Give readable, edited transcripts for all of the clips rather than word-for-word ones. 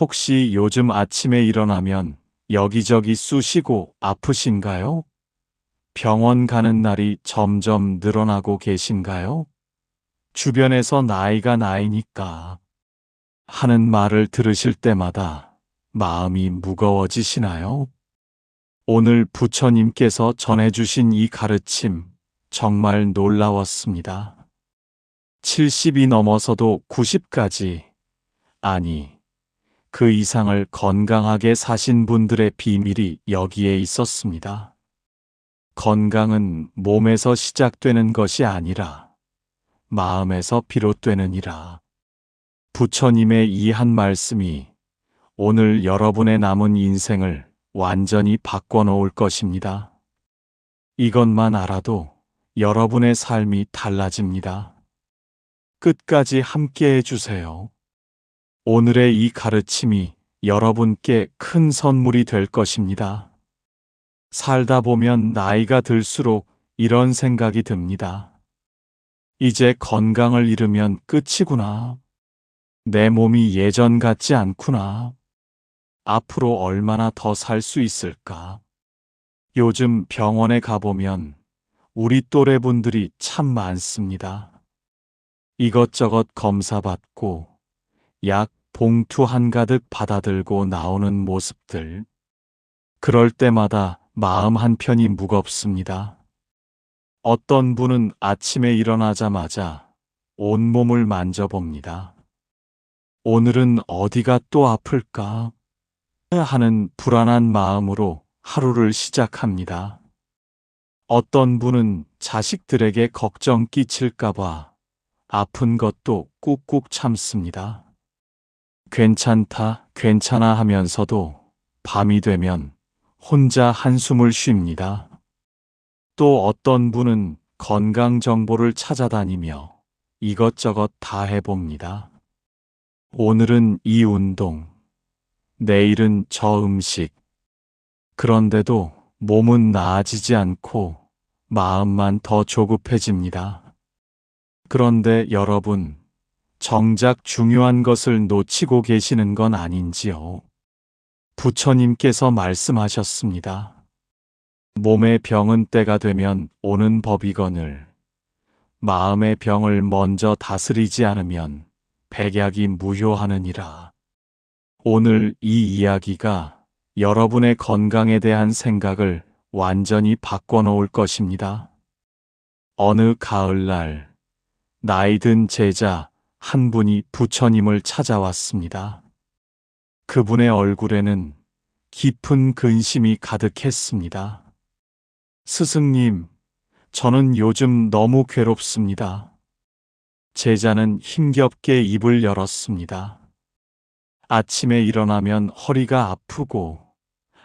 혹시 요즘 아침에 일어나면 여기저기 쑤시고 아프신가요? 병원 가는 날이 점점 늘어나고 계신가요? 주변에서 나이가 나이니까 하는 말을 들으실 때마다 마음이 무거워지시나요? 오늘 부처님께서 전해주신 이 가르침 정말 놀라웠습니다. 70이 넘어서도 90까지, 아니, 그 이상을 건강하게 사신 분들의 비밀이 여기에 있었습니다. 건강은 몸에서 시작되는 것이 아니라 마음에서 비롯되느니라. 부처님의 이 한 말씀이 오늘 여러분의 남은 인생을 완전히 바꿔놓을 것입니다. 이것만 알아도 여러분의 삶이 달라집니다. 끝까지 함께 해주세요. 오늘의 이 가르침이 여러분께 큰 선물이 될 것입니다. 살다 보면 나이가 들수록 이런 생각이 듭니다. 이제 건강을 잃으면 끝이구나. 내 몸이 예전 같지 않구나. 앞으로 얼마나 더 살 수 있을까? 요즘 병원에 가보면 우리 또래 분들이 참 많습니다. 이것저것 검사받고 약 봉투 한가득 받아들고 나오는 모습들. 그럴 때마다 마음 한편이 무겁습니다. 어떤 분은 아침에 일어나자마자 온몸을 만져봅니다. 오늘은 어디가 또 아플까 하는 불안한 마음으로 하루를 시작합니다. 어떤 분은 자식들에게 걱정 끼칠까봐 아픈 것도 꾹꾹 참습니다. 괜찮다, 괜찮아 하면서도 밤이 되면 혼자 한숨을 쉽니다. 또 어떤 분은 건강 정보를 찾아다니며 이것저것 다 해봅니다. 오늘은 이 운동, 내일은 저 음식. 그런데도 몸은 나아지지 않고 마음만 더 조급해집니다. 그런데 여러분, 정작 중요한 것을 놓치고 계시는 건 아닌지요? 부처님께서 말씀하셨습니다. 몸의 병은 때가 되면 오는 법이거늘 마음의 병을 먼저 다스리지 않으면 백약이 무효하느니라. 오늘 이 이야기가 여러분의 건강에 대한 생각을 완전히 바꿔놓을 것입니다. 어느 가을날 나이 든 제자 한 분이 부처님을 찾아왔습니다. 그분의 얼굴에는 깊은 근심이 가득했습니다. 스승님, 저는 요즘 너무 괴롭습니다. 제자는 힘겹게 입을 열었습니다. 아침에 일어나면 허리가 아프고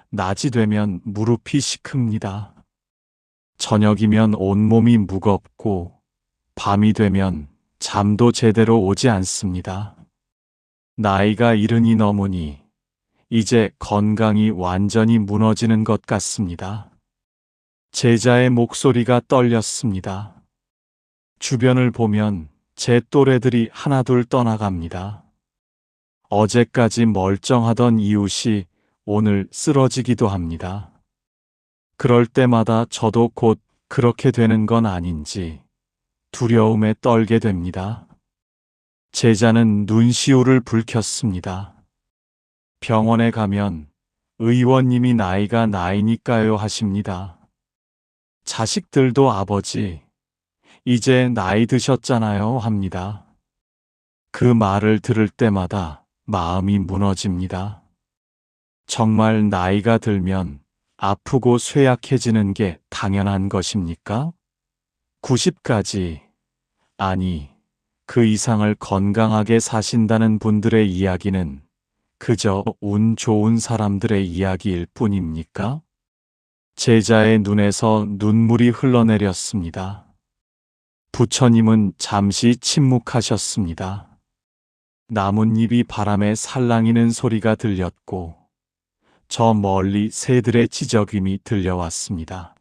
낮이 되면 무릎이 시큽니다. 저녁이면 온몸이 무겁고 밤이 되면 잠도 제대로 오지 않습니다. 나이가 70이 넘으니 이제 건강이 완전히 무너지는 것 같습니다. 제자의 목소리가 떨렸습니다. 주변을 보면 제 또래들이 하나둘 떠나갑니다. 어제까지 멀쩡하던 이웃이 오늘 쓰러지기도 합니다. 그럴 때마다 저도 곧 그렇게 되는 건 아닌지 두려움에 떨게 됩니다. 제자는 눈시울을 붉혔습니다. 병원에 가면 의원님이 나이가 나이니까요 하십니다. 자식들도 아버지, 이제 나이 드셨잖아요 합니다. 그 말을 들을 때마다 마음이 무너집니다. 정말 나이가 들면 아프고 쇠약해지는 게 당연한 것입니까? 90까지, 아니, 그 이상을 건강하게 사신다는 분들의 이야기는 그저 운 좋은 사람들의 이야기일 뿐입니까? 제자의 눈에서 눈물이 흘러내렸습니다. 부처님은 잠시 침묵하셨습니다. 나뭇잎이 바람에 살랑이는 소리가 들렸고 저 멀리 새들의 지저귀이 들려왔습니다.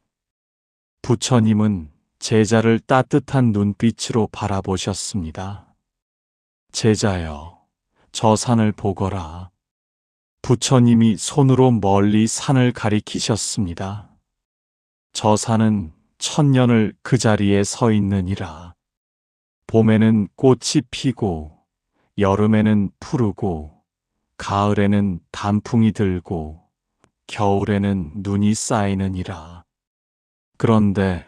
부처님은 제자를 따뜻한 눈빛으로 바라보셨습니다. 제자여, 저 산을 보거라. 부처님이 손으로 멀리 산을 가리키셨습니다. 저 산은 천년을 그 자리에 서 있느니라. 봄에는 꽃이 피고, 여름에는 푸르고, 가을에는 단풍이 들고, 겨울에는 눈이 쌓이느니라. 그런데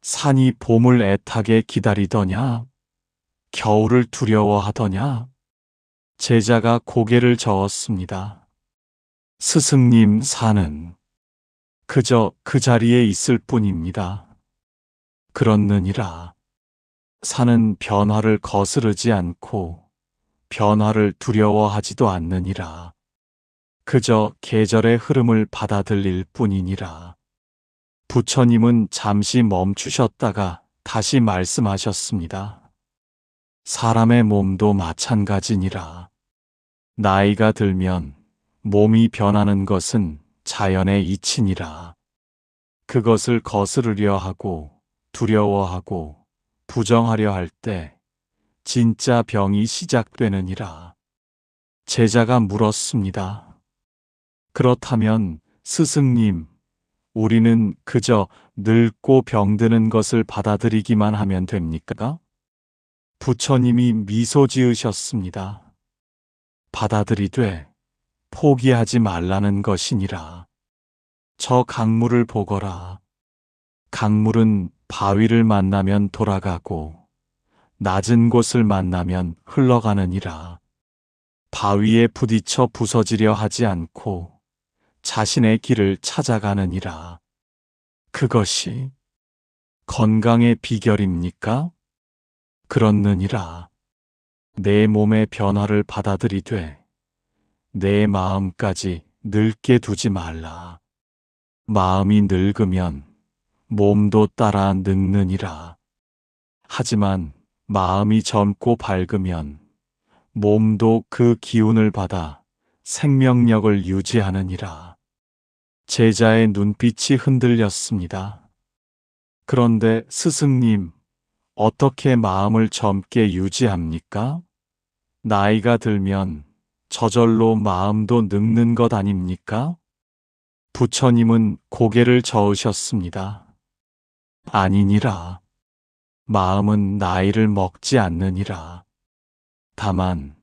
산이 봄을 애타게 기다리더냐? 겨울을 두려워하더냐? 제자가 고개를 저었습니다. 스승님, 산은 그저 그 자리에 있을 뿐입니다. 그렇느니라. 산은 변화를 거스르지 않고 변화를 두려워하지도 않느니라. 그저 계절의 흐름을 받아들일 뿐이니라. 부처님은 잠시 멈추셨다가 다시 말씀하셨습니다. 사람의 몸도 마찬가지니라. 나이가 들면 몸이 변하는 것은 자연의 이치니라. 그것을 거스르려 하고 두려워하고 부정하려 할 때 진짜 병이 시작되느니라. 제자가 물었습니다. 그렇다면 스승님, 우리는 그저 늙고 병드는 것을 받아들이기만 하면 됩니까? 부처님이 미소 지으셨습니다. 받아들이되 포기하지 말라는 것이니라. 저 강물을 보거라. 강물은 바위를 만나면 돌아가고 낮은 곳을 만나면 흘러가느니라. 바위에 부딪혀 부서지려 하지 않고 자신의 길을 찾아가느니라. 그것이 건강의 비결입니까? 그렇느니라. 내 몸의 변화를 받아들이되 내 마음까지 늙게 두지 말라. 마음이 늙으면 몸도 따라 늙느니라. 하지만 마음이 젊고 밝으면 몸도 그 기운을 받아 생명력을 유지하느니라. 제자의 눈빛이 흔들렸습니다. 그런데 스승님, 어떻게 마음을 젊게 유지합니까? 나이가 들면 저절로 마음도 늙는 것 아닙니까? 부처님은 고개를 저으셨습니다. 아니니라. 마음은 나이를 먹지 않느니라. 다만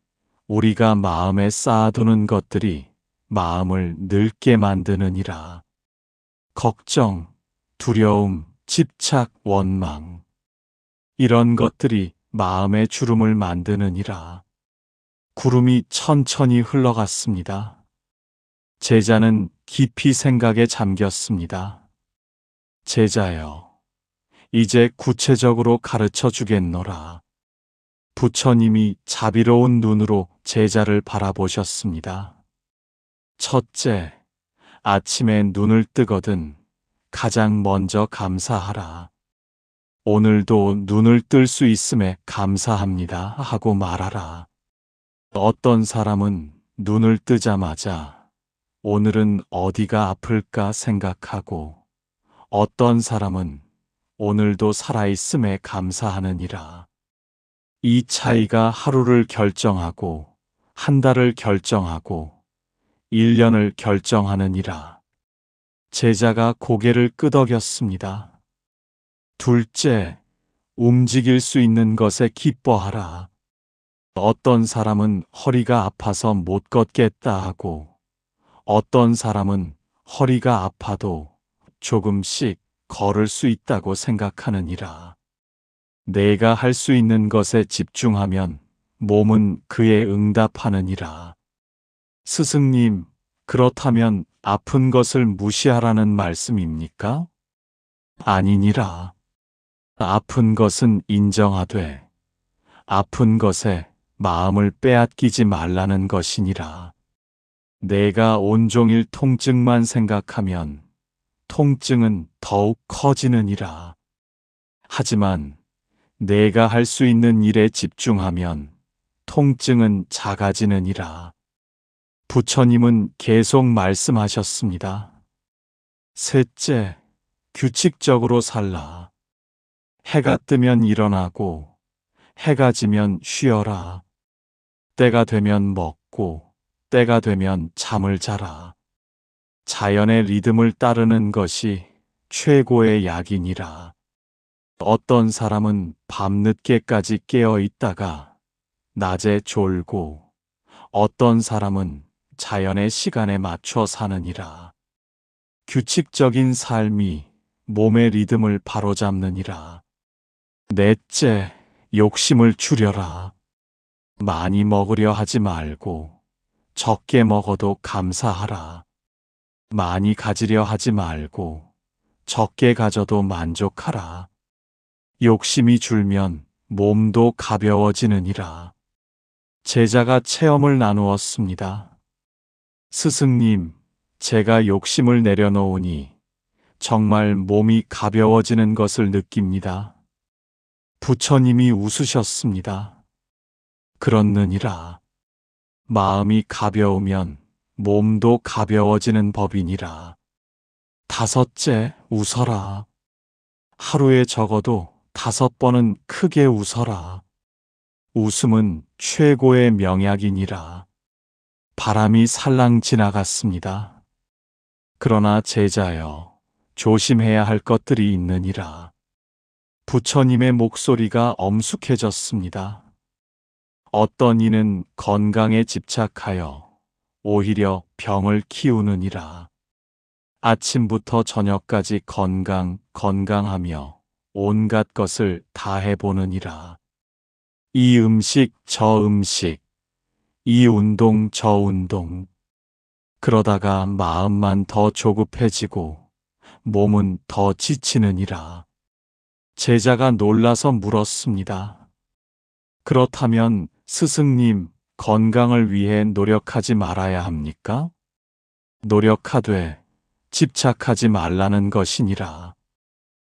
우리가 마음에 쌓아두는 것들이 마음을 늙게 만드느니라. 걱정, 두려움, 집착, 원망. 이런 것들이 마음의 주름을 만드느니라. 구름이 천천히 흘러갔습니다. 제자는 깊이 생각에 잠겼습니다. 제자여, 이제 구체적으로 가르쳐 주겠노라. 부처님이 자비로운 눈으로 제자를 바라보셨습니다. 첫째, 아침에 눈을 뜨거든 가장 먼저 감사하라. 오늘도 눈을 뜰 수 있음에 감사합니다 하고 말하라. 어떤 사람은 눈을 뜨자마자 오늘은 어디가 아플까 생각하고 어떤 사람은 오늘도 살아있음에 감사하느니라. 이 차이가 하루를 결정하고 한 달을 결정하고 1년을 결정하느니라. 제자가 고개를 끄덕였습니다. 둘째, 움직일 수 있는 것에 기뻐하라. 어떤 사람은 허리가 아파서 못 걷겠다 하고 어떤 사람은 허리가 아파도 조금씩 걸을 수 있다고 생각하느니라. 내가 할 수 있는 것에 집중하면 몸은 그에 응답하느니라. 스승님, 그렇다면 아픈 것을 무시하라는 말씀입니까? 아니니라. 아픈 것은 인정하되 아픈 것에 마음을 빼앗기지 말라는 것이니라. 내가 온종일 통증만 생각하면 통증은 더욱 커지느니라. 하지만 내가 할 수 있는 일에 집중하면 통증은 작아지느니라. 부처님은 계속 말씀하셨습니다. 셋째, 규칙적으로 살라. 해가 뜨면 일어나고 해가 지면 쉬어라. 때가 되면 먹고 때가 되면 잠을 자라. 자연의 리듬을 따르는 것이 최고의 약이니라. 어떤 사람은 밤늦게까지 깨어 있다가 낮에 졸고, 어떤 사람은 자연의 시간에 맞춰 사느니라. 규칙적인 삶이 몸의 리듬을 바로잡느니라. 넷째, 욕심을 줄여라. 많이 먹으려 하지 말고 적게 먹어도 감사하라. 많이 가지려 하지 말고 적게 가져도 만족하라. 욕심이 줄면 몸도 가벼워지느니라. 제자가 체험을 나누었습니다. 스승님, 제가 욕심을 내려놓으니 정말 몸이 가벼워지는 것을 느낍니다. 부처님이 웃으셨습니다. 그렇느니라. 마음이 가벼우면 몸도 가벼워지는 법이니라. 다섯째, 웃어라. 하루에 적어도 5번은 크게 웃어라. 웃음은 최고의 명약이니라. 바람이 살랑 지나갔습니다. 그러나 제자여, 조심해야 할 것들이 있느니라. 부처님의 목소리가 엄숙해졌습니다. 어떤 이는 건강에 집착하여 오히려 병을 키우느니라. 아침부터 저녁까지 건강하며 온갖 것을 다 해보느니라. 이 음식 저 음식, 이 운동 저 운동. 그러다가 마음만 더 조급해지고 몸은 더 지치느니라. 제자가 놀라서 물었습니다. 그렇다면 스승님, 건강을 위해 노력하지 말아야 합니까? 노력하되 집착하지 말라는 것이니라.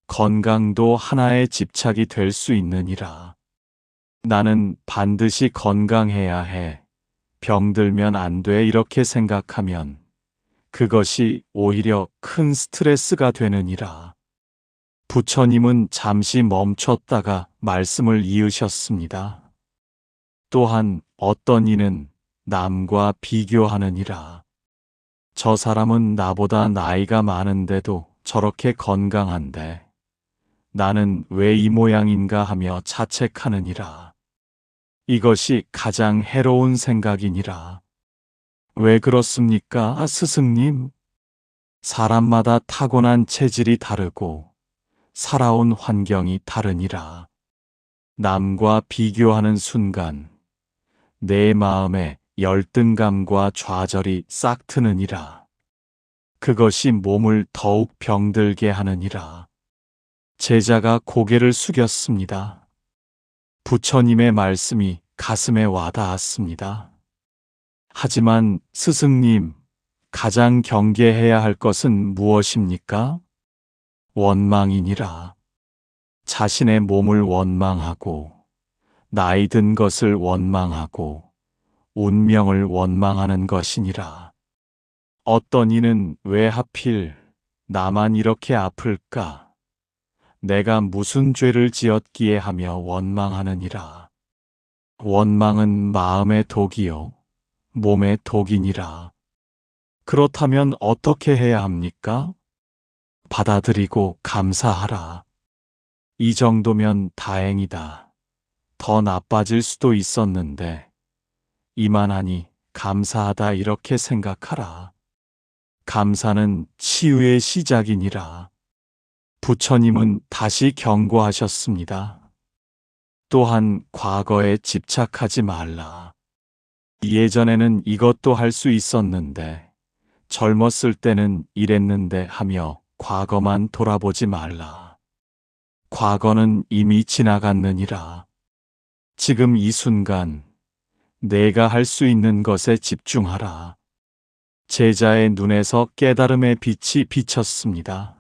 건강도 하나의 집착이 될 수 있느니라. 나는 반드시 건강해야 해. 병들면 안 돼. 이렇게 생각하면 그것이 오히려 큰 스트레스가 되느니라. 부처님은 잠시 멈췄다가 말씀을 이으셨습니다. 또한 어떤 이는 남과 비교하느니라. 저 사람은 나보다 나이가 많은데도 저렇게 건강한데 나는 왜 이 모양인가 하며 자책하느니라. 이것이 가장 해로운 생각이니라. 왜 그렇습니까, 스승님? 사람마다 타고난 체질이 다르고 살아온 환경이 다르니라. 남과 비교하는 순간 내 마음에 열등감과 좌절이 싹 트느니라. 그것이 몸을 더욱 병들게 하느니라. 제자가 고개를 숙였습니다. 부처님의 말씀이 가슴에 와닿았습니다. 하지만 스승님, 가장 경계해야 할 것은 무엇입니까? 원망이니라. 자신의 몸을 원망하고 나이 든 것을 원망하고 운명을 원망하는 것이니라. 어떤 이는 왜 하필 나만 이렇게 아플까? 내가 무슨 죄를 지었기에 하며 원망하느니라. 원망은 마음의 독이요 몸의 독이니라. 그렇다면 어떻게 해야 합니까? 받아들이고 감사하라. 이 정도면 다행이다. 더 나빠질 수도 있었는데 이만하니 감사하다 이렇게 생각하라. 감사는 치유의 시작이니라. 부처님은 다시 경고하셨습니다. 또한 과거에 집착하지 말라. 예전에는 이것도 할 수 있었는데 젊었을 때는 이랬는데 하며 과거만 돌아보지 말라. 과거는 이미 지나갔느니라. 지금 이 순간 내가 할 수 있는 것에 집중하라. 제자의 눈에서 깨달음의 빛이 비쳤습니다.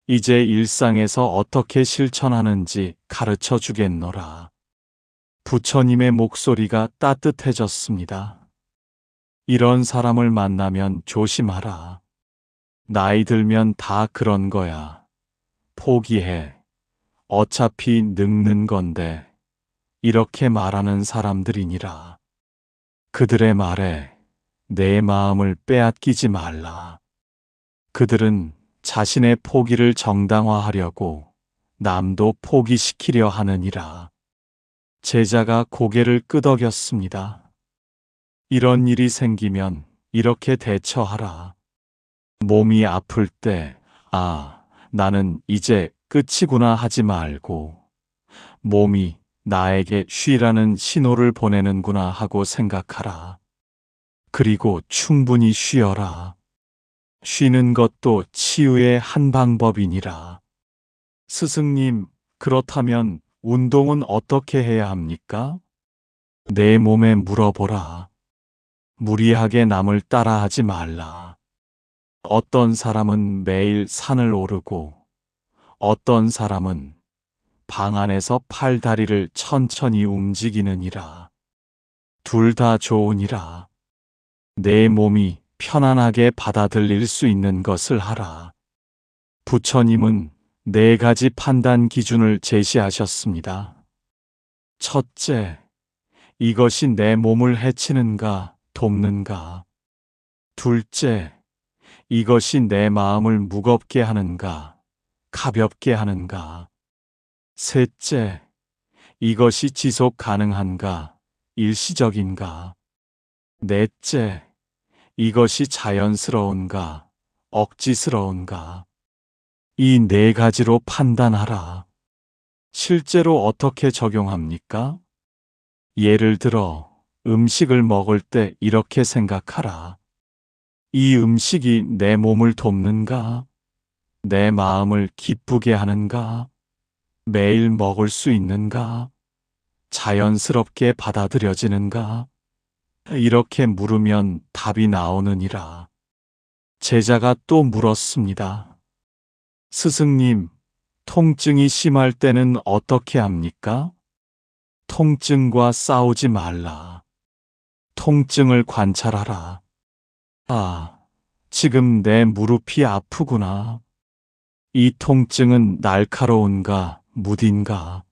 이제 일상에서 어떻게 실천하는지 가르쳐 주겠노라. 부처님의 목소리가 따뜻해졌습니다. 이런 사람을 만나면 조심하라. 나이 들면 다 그런 거야. 포기해. 어차피 늙는 건데. 이렇게 말하는 사람들이니라. 그들의 말에 내 마음을 빼앗기지 말라. 그들은 자신의 포기를 정당화하려고 남도 포기시키려 하느니라. 제자가 고개를 끄덕였습니다. 이런 일이 생기면 이렇게 대처하라. 몸이 아플 때, 나는 이제 끝이구나 하지 말고, 몸이 나에게 쉬라는 신호를 보내는구나 하고 생각하라. 그리고 충분히 쉬어라. 쉬는 것도 치유의 한 방법이니라. 스승님, 그렇다면 운동은 어떻게 해야 합니까? 내 몸에 물어보라. 무리하게 남을 따라하지 말라. 어떤 사람은 매일 산을 오르고, 어떤 사람은 방 안에서 팔다리를 천천히 움직이느니라. 둘 다 좋으니라. 내 몸이 편안하게 받아들일 수 있는 것을 하라. 부처님은 4가지 판단 기준을 제시하셨습니다. 첫째, 이것이 내 몸을 해치는가, 돕는가. 둘째, 이것이 내 마음을 무겁게 하는가, 가볍게 하는가. 셋째, 이것이 지속 가능한가, 일시적인가. 넷째, 이것이 자연스러운가, 억지스러운가. 이 4가지로 판단하라. 실제로 어떻게 적용합니까? 예를 들어 음식을 먹을 때 이렇게 생각하라. 이 음식이 내 몸을 돕는가? 내 마음을 기쁘게 하는가? 매일 먹을 수 있는가? 자연스럽게 받아들여지는가? 이렇게 물으면 답이 나오느니라. 제자가 또 물었습니다. 스승님, 통증이 심할 때는 어떻게 합니까? 통증과 싸우지 말라. 통증을 관찰하라. 지금 내 무릎이 아프구나. 이 통증은 날카로운가, 무딘가,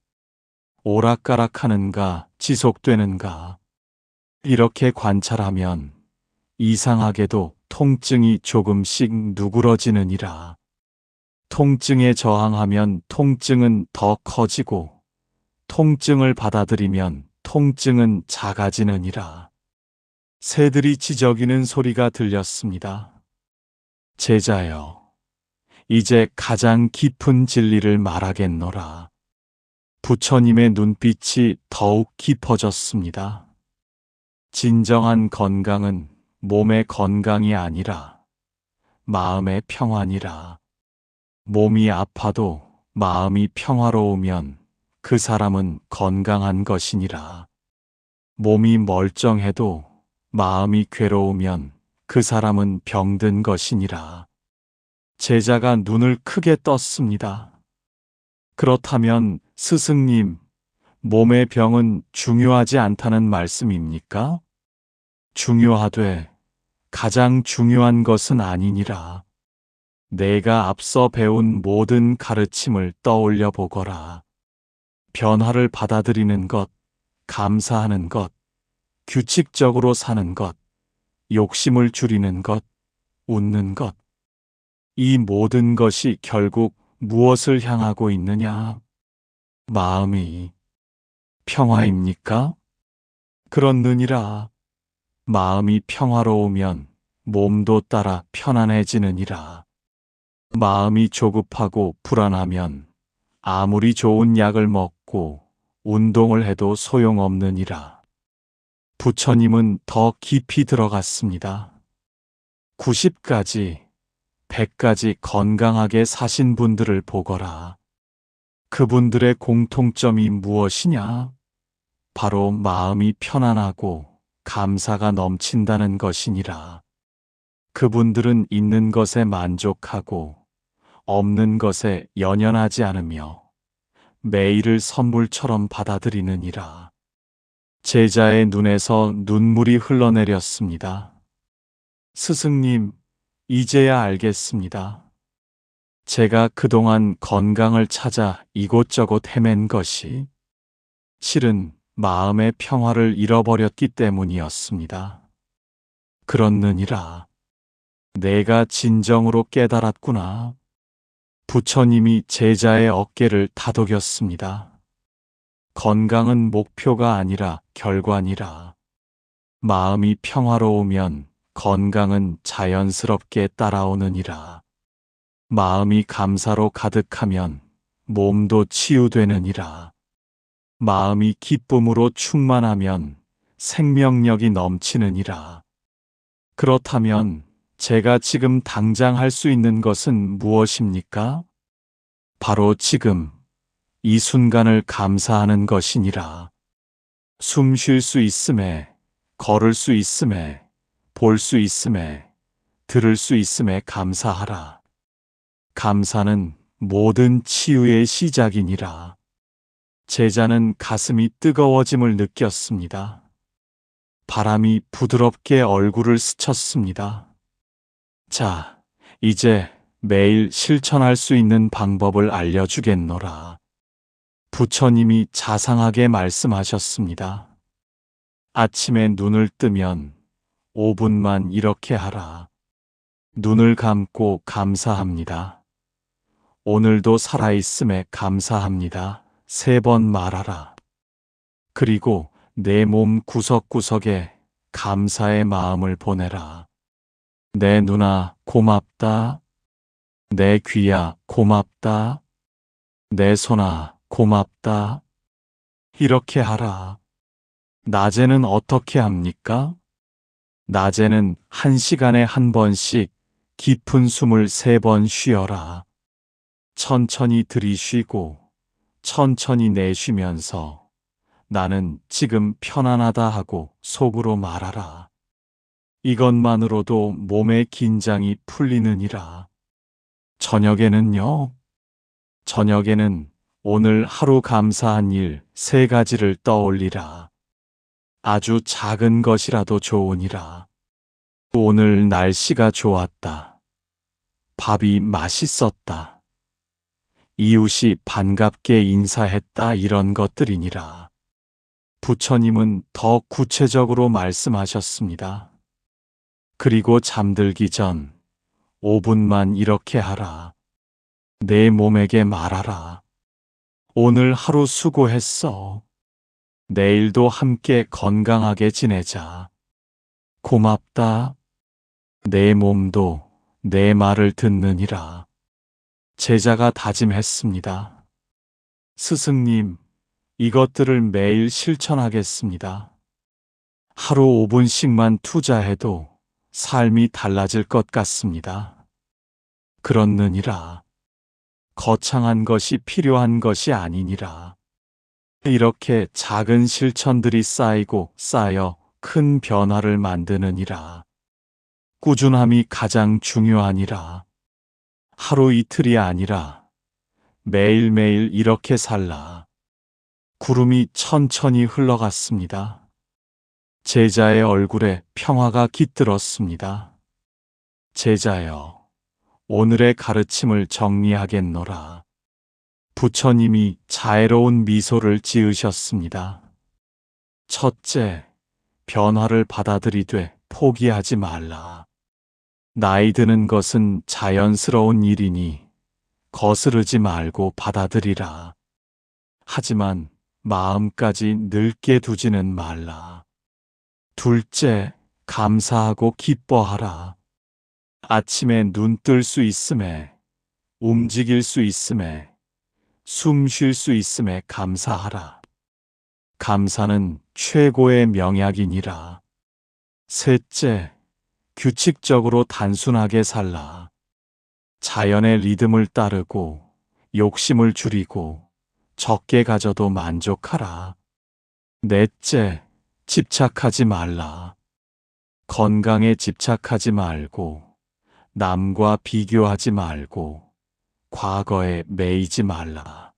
오락가락하는가, 지속되는가. 이렇게 관찰하면 이상하게도 통증이 조금씩 누그러지느니라. 통증에 저항하면 통증은 더 커지고, 통증을 받아들이면 통증은 작아지느니라. 새들이 지저귀는 소리가 들렸습니다. 제자여, 이제 가장 깊은 진리를 말하겠노라. 부처님의 눈빛이 더욱 깊어졌습니다. 진정한 건강은 몸의 건강이 아니라 마음의 평안이라. 몸이 아파도 마음이 평화로우면 그 사람은 건강한 것이니라. 몸이 멀쩡해도 마음이 괴로우면 그 사람은 병든 것이니라. 제자가 눈을 크게 떴습니다. 그렇다면 스승님, 몸의 병은 중요하지 않다는 말씀입니까? 중요하되 가장 중요한 것은 아니니라. 내가 앞서 배운 모든 가르침을 떠올려 보거라. 변화를 받아들이는 것, 감사하는 것, 규칙적으로 사는 것, 욕심을 줄이는 것, 웃는 것. 이 모든 것이 결국 무엇을 향하고 있느냐? 마음이 평화입니까? 그렇느니라. 마음이 평화로우면 몸도 따라 편안해지느니라. 마음이 조급하고 불안하면 아무리 좋은 약을 먹고 운동을 해도 소용없느니라. 부처님은 더 깊이 들어갔습니다. 90가지, 100가지 건강하게 사신 분들을 보거라. 그분들의 공통점이 무엇이냐? 바로 마음이 편안하고 감사가 넘친다는 것이니라. 그분들은 있는 것에 만족하고 없는 것에 연연하지 않으며 매일을 선물처럼 받아들이느니라. 제자의 눈에서 눈물이 흘러내렸습니다. 스승님, 이제야 알겠습니다. 제가 그동안 건강을 찾아 이곳저곳 헤맨 것이 실은 마음의 평화를 잃어버렸기 때문이었습니다. 그렇느니라. 내가 진정으로 깨달았구나. 부처님이 제자의 어깨를 다독였습니다. 건강은 목표가 아니라 결과니라. 마음이 평화로우면 건강은 자연스럽게 따라오느니라. 마음이 감사로 가득하면 몸도 치유되느니라. 마음이 기쁨으로 충만하면 생명력이 넘치느니라. 그렇다면 제가 지금 당장 할 수 있는 것은 무엇입니까? 바로 지금 이 순간을 감사하는 것이니라. 숨 쉴 수 있음에, 걸을 수 있음에, 볼 수 있음에, 들을 수 있음에 감사하라. 감사는 모든 치유의 시작이니라. 제자는 가슴이 뜨거워짐을 느꼈습니다. 바람이 부드럽게 얼굴을 스쳤습니다. 자, 이제 매일 실천할 수 있는 방법을 알려주겠노라. 부처님이 자상하게 말씀하셨습니다. 아침에 눈을 뜨면 5분만 이렇게 하라. 눈을 감고 감사합니다. 오늘도 살아있음에 감사합니다. 3번 말하라. 그리고 내 몸 구석구석에 감사의 마음을 보내라. 내 눈아 고맙다. 내 귀야 고맙다. 내 손아 고맙다. 이렇게 하라. 낮에는 어떻게 합니까? 낮에는 1시간에 1번씩 깊은 숨을 3번 쉬어라. 천천히 들이쉬고 천천히 내쉬면서 나는 지금 편안하다 하고 속으로 말하라. 이것만으로도 몸의 긴장이 풀리느니라. 저녁에는요? 저녁에는 오늘 하루 감사한 일 3가지를 떠올리라. 아주 작은 것이라도 좋으니라. 오늘 날씨가 좋았다. 밥이 맛있었다. 이웃이 반갑게 인사했다. 이런 것들이니라. 부처님은 더 구체적으로 말씀하셨습니다. 그리고 잠들기 전 5분만 이렇게 하라. 내 몸에게 말하라. 오늘 하루 수고했어. 내일도 함께 건강하게 지내자. 고맙다. 내 몸도 내 말을 듣느니라. 제자가 다짐했습니다. 스승님, 이것들을 매일 실천하겠습니다. 하루 5분씩만 투자해도 삶이 달라질 것 같습니다. 그렇느니라. 거창한 것이 필요한 것이 아니니라. 이렇게 작은 실천들이 쌓이고 쌓여 큰 변화를 만드느니라. 꾸준함이 가장 중요하니라. 하루 이틀이 아니라 매일매일 이렇게 살라. 구름이 천천히 흘러갔습니다. 제자의 얼굴에 평화가 깃들었습니다. 제자여, 오늘의 가르침을 정리하겠노라. 부처님이 자애로운 미소를 지으셨습니다. 첫째, 변화를 받아들이되 포기하지 말라. 나이 드는 것은 자연스러운 일이니 거스르지 말고 받아들이라. 하지만 마음까지 늙게 두지는 말라. 둘째, 감사하고 기뻐하라. 아침에 눈 뜰 수 있음에, 움직일 수 있음에, 숨 쉴 수 있음에 감사하라. 감사는 최고의 명약이니라. 셋째, 규칙적으로 단순하게 살라. 자연의 리듬을 따르고 욕심을 줄이고 적게 가져도 만족하라. 넷째, 집착하지 말라. 건강에 집착하지 말고 남과 비교하지 말고 과거에 매이지 말라.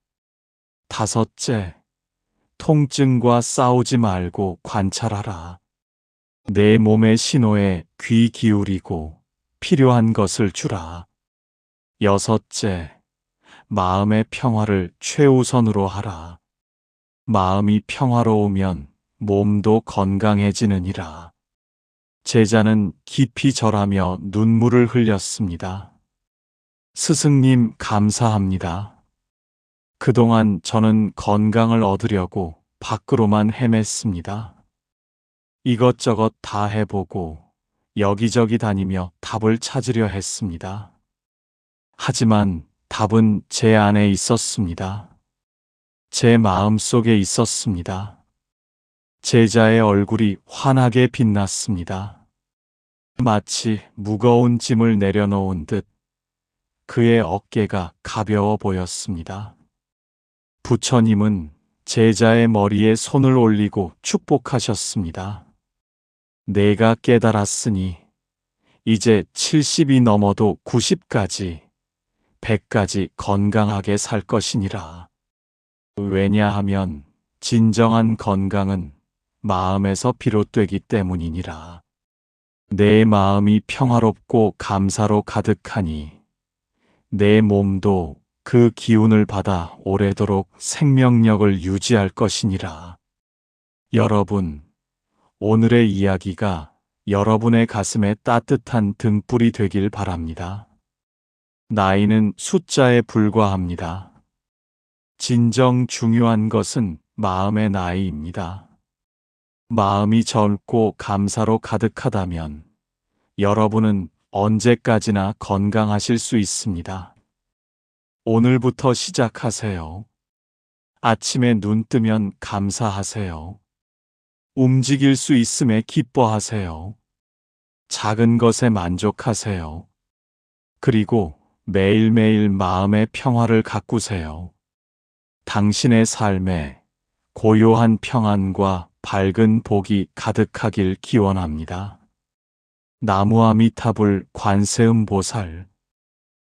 다섯째, 통증과 싸우지 말고 관찰하라. 내 몸의 신호에 귀 기울이고 필요한 것을 주라. 여섯째, 마음의 평화를 최우선으로 하라. 마음이 평화로우면 몸도 건강해지느니라. 제자는 깊이 절하며 눈물을 흘렸습니다. 스승님 감사합니다. 그동안 저는 건강을 얻으려고 밖으로만 헤맸습니다. 이것저것 다 해보고 여기저기 다니며 답을 찾으려 했습니다. 하지만 답은 제 안에 있었습니다. 제 마음 속에 있었습니다. 제자의 얼굴이 환하게 빛났습니다. 마치 무거운 짐을 내려놓은 듯 그의 어깨가 가벼워 보였습니다. 부처님은 제자의 머리에 손을 올리고 축복하셨습니다. 내가 깨달았으니 이제 70이 넘어도 90까지, 100까지 건강하게 살 것이니라. 왜냐하면 진정한 건강은 마음에서 비롯되기 때문이니라. 내 마음이 평화롭고 감사로 가득하니 내 몸도 그 기운을 받아 오래도록 생명력을 유지할 것이니라. 여러분, 오늘의 이야기가 여러분의 가슴에 따뜻한 등불이 되길 바랍니다. 나이는 숫자에 불과합니다. 진정 중요한 것은 마음의 나이입니다. 마음이 젊고 감사로 가득하다면 여러분은 언제까지나 건강하실 수 있습니다. 오늘부터 시작하세요. 아침에 눈 뜨면 감사하세요. 움직일 수 있음에 기뻐하세요. 작은 것에 만족하세요. 그리고 매일매일 마음의 평화를 가꾸세요. 당신의 삶에 고요한 평안과 밝은 복이 가득하길 기원합니다. 나무아미타불 관세음보살